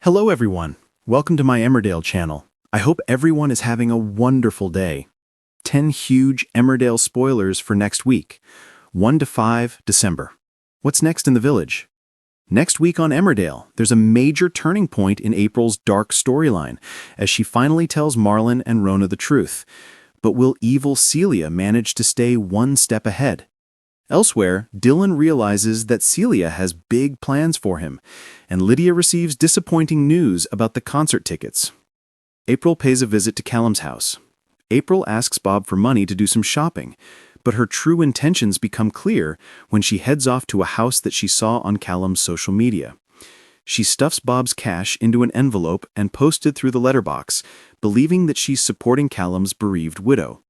Hello everyone, welcome to my Emmerdale channel. I hope everyone is having a wonderful day. 10 huge Emmerdale spoilers for next week, 1 to 5 December. What's next in the village? Next week on Emmerdale, there's a major turning point in April's dark storyline, as she finally tells Marlon and Rona the truth. But will evil Celia manage to stay one step ahead? Elsewhere, Dylan realizes that Celia has big plans for him, and Lydia receives disappointing news about the concert tickets. April pays a visit to Callum's house. April asks Bob for money to do some shopping, but her true intentions become clear when she heads off to a house that she saw on Callum's social media. She stuffs Bob's cash into an envelope and posts it through the letterbox, believing that she's supporting Callum's bereaved widow.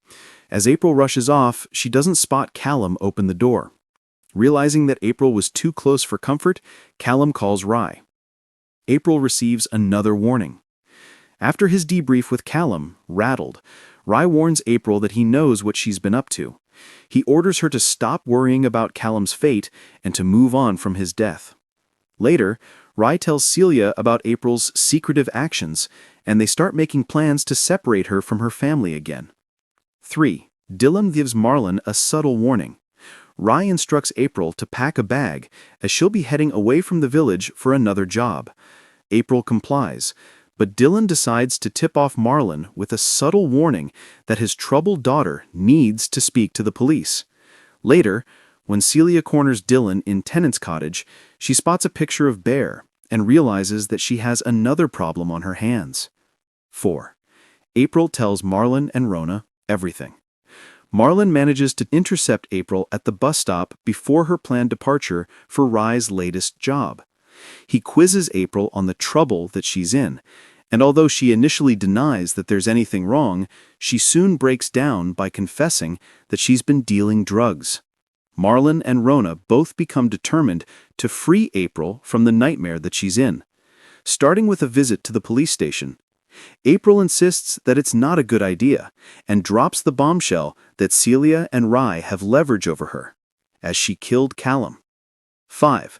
As April rushes off, she doesn't spot Callum open the door. Realizing that April was too close for comfort, Callum calls Rye. April receives another warning. After his debrief with Callum, rattled, Rye warns April that he knows what she's been up to. He orders her to stop worrying about Callum's fate and to move on from his death. Later, Rye tells Celia about April's secretive actions, and they start making plans to separate her from her family again. 3. Dylan gives Marlon a subtle warning. Rye instructs April to pack a bag, as she'll be heading away from the village for another job. April complies, but Dylan decides to tip off Marlon with a subtle warning that his troubled daughter needs to speak to the police. Later, when Celia corners Dylan in Tennant's cottage, she spots a picture of Bear and realizes that she has another problem on her hands. 4. April tells Marlon and Rona everything. Marlon manages to intercept April at the bus stop before her planned departure for Rye's latest job. He quizzes April on the trouble that she's in, and although she initially denies that there's anything wrong, she soon breaks down by confessing that she's been dealing drugs. Marlon and Rona both become determined to free April from the nightmare that she's in. Starting with a visit to the police station, April insists that it's not a good idea and drops the bombshell that Celia and Rye have leverage over her, as she killed Callum. 5.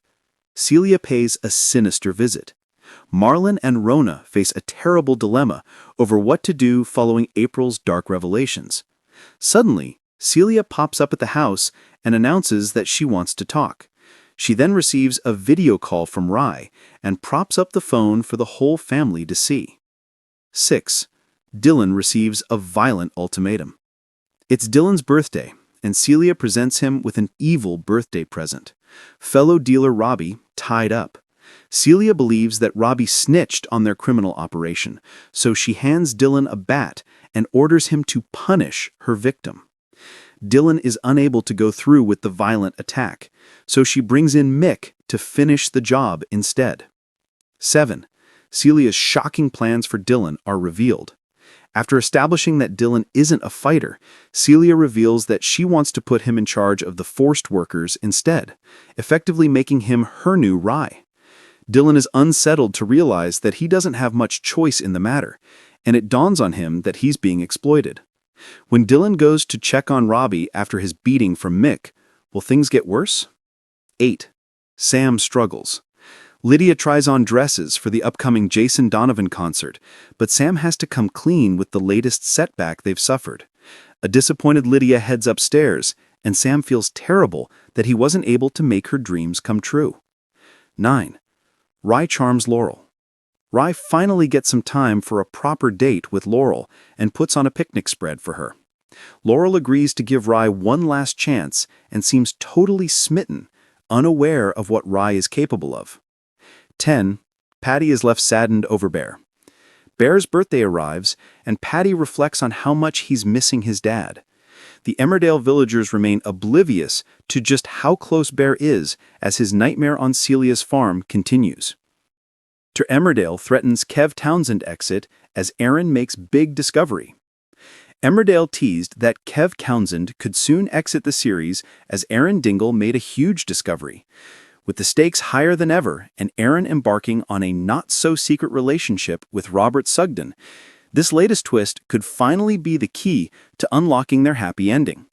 Celia pays a sinister visit. Marlon and Rona face a terrible dilemma over what to do following April's dark revelations. Suddenly, Celia pops up at the house and announces that she wants to talk. She then receives a video call from Rye and props up the phone for the whole family to see. 6. Dylan receives a violent ultimatum. It's Dylan's birthday, and Celia presents him with an evil birthday present. Fellow dealer Robbie tied up. Celia believes that Robbie snitched on their criminal operation, so she hands Dylan a bat and orders him to punish her victim. Dylan is unable to go through with the violent attack, so she brings in Mick to finish the job instead. 7. Celia's shocking plans for Dylan are revealed. After establishing that Dylan isn't a fighter, Celia reveals that she wants to put him in charge of the forced workers instead, effectively making him her new Rye. Dylan is unsettled to realize that he doesn't have much choice in the matter, and it dawns on him that he's being exploited. When Dylan goes to check on Robbie after his beating from Mick, will things get worse? 8. Sam struggles. Lydia tries on dresses for the upcoming Jason Donovan concert, but Sam has to come clean with the latest setback they've suffered. A disappointed Lydia heads upstairs, and Sam feels terrible that he wasn't able to make her dreams come true. 9. Rye charms Laurel. Rye finally gets some time for a proper date with Laurel and puts on a picnic spread for her. Laurel agrees to give Rye one last chance and seems totally smitten, unaware of what Rye is capable of. 10. Patty is left saddened over Bear. Bear's birthday arrives, and Patty reflects on how much he's missing his dad. The Emmerdale villagers remain oblivious to just how close Bear is as his nightmare on Celia's farm continues. To Emmerdale threatens Kev Townsend exit as Aaron makes big discovery. Emmerdale teased that Kev Townsend could soon exit the series as Aaron Dingle made a huge discovery. With the stakes higher than ever and Aaron embarking on a not-so-secret relationship with Robert Sugden, this latest twist could finally be the key to unlocking their happy ending.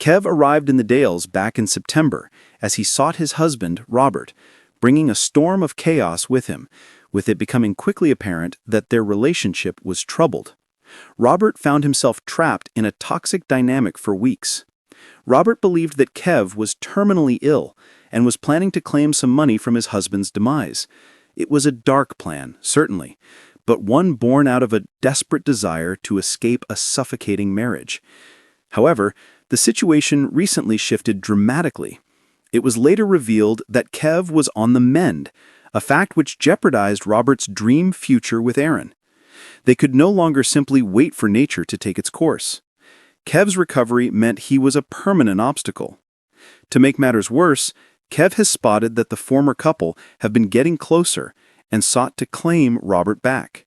Kev arrived in the Dales back in September as he sought his husband, Robert, bringing a storm of chaos with him, with it becoming quickly apparent that their relationship was troubled. Robert found himself trapped in a toxic dynamic for weeks. Robert believed that Kev was terminally ill and was planning to claim some money from his husband's demise. It was a dark plan, certainly, but one born out of a desperate desire to escape a suffocating marriage. However, the situation recently shifted dramatically. It was later revealed that Kev was on the mend, a fact which jeopardized Robert's dream future with Erin. They could no longer simply wait for nature to take its course. Kev's recovery meant he was a permanent obstacle. To make matters worse, Kev has spotted that the former couple have been getting closer and sought to claim Robert back.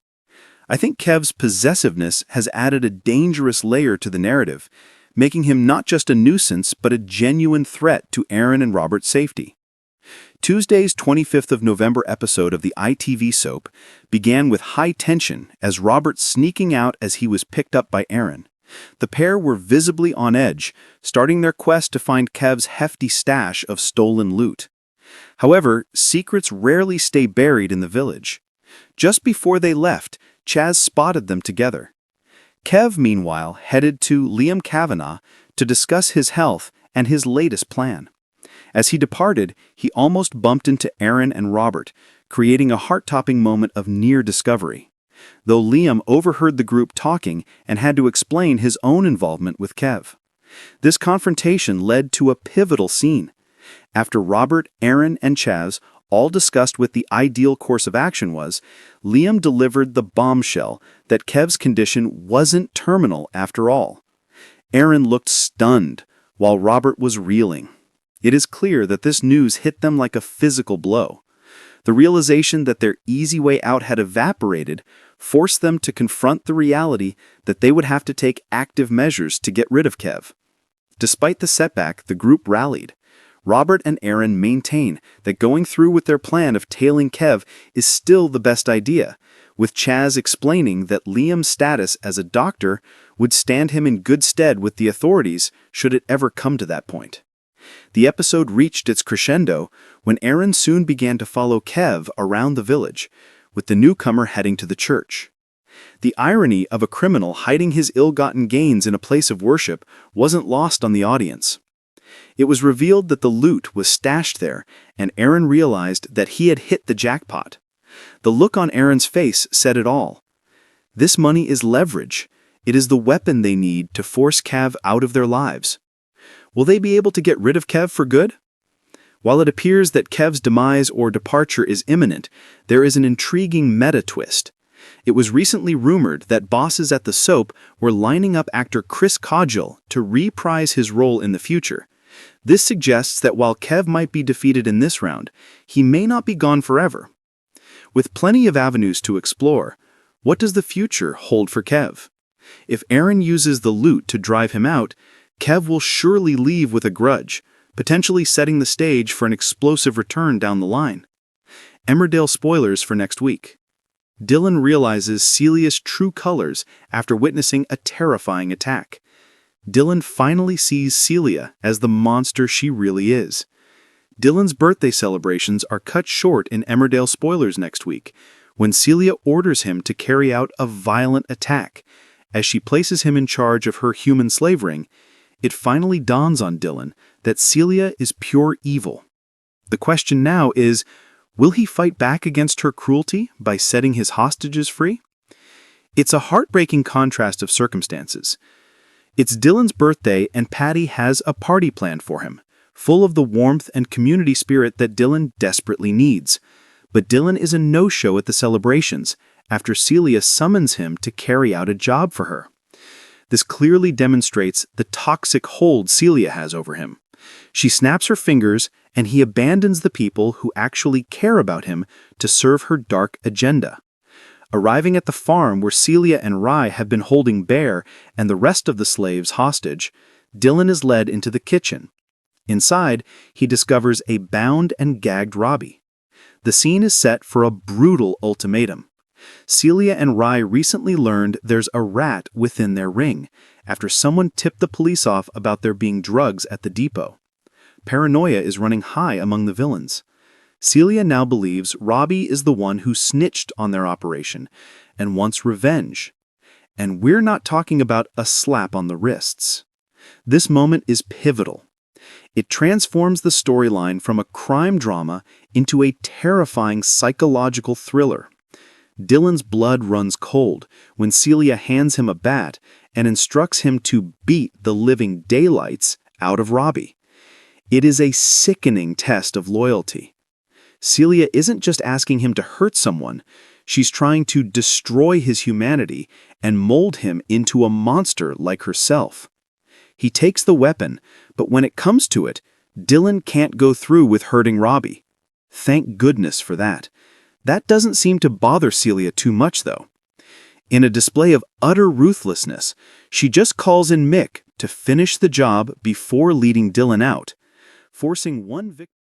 I think Kev's possessiveness has added a dangerous layer to the narrative, making him not just a nuisance but a genuine threat to Erin and Robert's safety. Tuesday's 25th of November episode of the ITV soap began with high tension as Robert sneaking out as he was picked up by Erin. The pair were visibly on edge, starting their quest to find Kev's hefty stash of stolen loot. However, secrets rarely stay buried in the village. Just before they left, Chaz spotted them together. Kev, meanwhile, headed to Liam Kavanagh to discuss his health and his latest plan. As he departed, he almost bumped into Erin and Robert, creating a heart-topping moment of near discovery. Though Liam overheard the group talking and had to explain his own involvement with Kev. This confrontation led to a pivotal scene. After Robert, Erin, and Chaz all discussed what the ideal course of action was, Liam delivered the bombshell that Kev's condition wasn't terminal after all. Erin looked stunned, while Robert was reeling. It is clear that this news hit them like a physical blow. The realization that their easy way out had evaporated forced them to confront the reality that they would have to take active measures to get rid of Kev. Despite the setback, the group rallied. Robert and Erin maintain that going through with their plan of tailing Kev is still the best idea, with Chaz explaining that Liam's status as a doctor would stand him in good stead with the authorities should it ever come to that point. The episode reached its crescendo when Erin soon began to follow Kev around the village, with the newcomer heading to the church. The irony of a criminal hiding his ill-gotten gains in a place of worship wasn't lost on the audience. It was revealed that the loot was stashed there, and Erin realized that he had hit the jackpot. The look on Erin's face said it all. This money is leverage. It is the weapon they need to force Kev out of their lives. Will they be able to get rid of Kev for good? While it appears that Kev's demise or departure is imminent, there is an intriguing meta-twist. It was recently rumored that bosses at the soap were lining up actor Chris Codgill to reprise his role in the future. This suggests that while Kev might be defeated in this round, he may not be gone forever. With plenty of avenues to explore, what does the future hold for Kev? If Erin uses the loot to drive him out, Kev will surely leave with a grudge, potentially setting the stage for an explosive return down the line. Emmerdale spoilers for next week. Dylan realizes Celia's true colors after witnessing a terrifying attack. Dylan finally sees Celia as the monster she really is. Dylan's birthday celebrations are cut short in Emmerdale spoilers next week, when Celia orders him to carry out a violent attack. As she places him in charge of her human slave ring, it finally dawns on Dylan that Celia is pure evil. The question now is, will he fight back against her cruelty by setting his hostages free? It's a heartbreaking contrast of circumstances. It's Dylan's birthday and Patty has a party planned for him, full of the warmth and community spirit that Dylan desperately needs. But Dylan is a no-show at the celebrations after Celia summons him to carry out a job for her. This clearly demonstrates the toxic hold Celia has over him. She snaps her fingers and he abandons the people who actually care about him to serve her dark agenda. Arriving at the farm where Celia and Rye have been holding Bear and the rest of the slaves hostage, Dylan is led into the kitchen. Inside, he discovers a bound and gagged Robbie. The scene is set for a brutal ultimatum. Celia and Rye recently learned there's a rat within their ring after someone tipped the police off about there being drugs at the depot. Paranoia is running high among the villains. Celia now believes Robbie is the one who snitched on their operation and wants revenge. And we're not talking about a slap on the wrists. This moment is pivotal. It transforms the storyline from a crime drama into a terrifying psychological thriller. Dylan's blood runs cold when Celia hands him a bat and instructs him to beat the living daylights out of Robbie. It is a sickening test of loyalty. Celia isn't just asking him to hurt someone, she's trying to destroy his humanity and mold him into a monster like herself. He takes the weapon, but when it comes to it, Dylan can't go through with hurting Robbie. Thank goodness for that. That doesn't seem to bother Celia too much, though. In a display of utter ruthlessness, she just calls in Mick to finish the job before leading Dylan out, forcing one victim.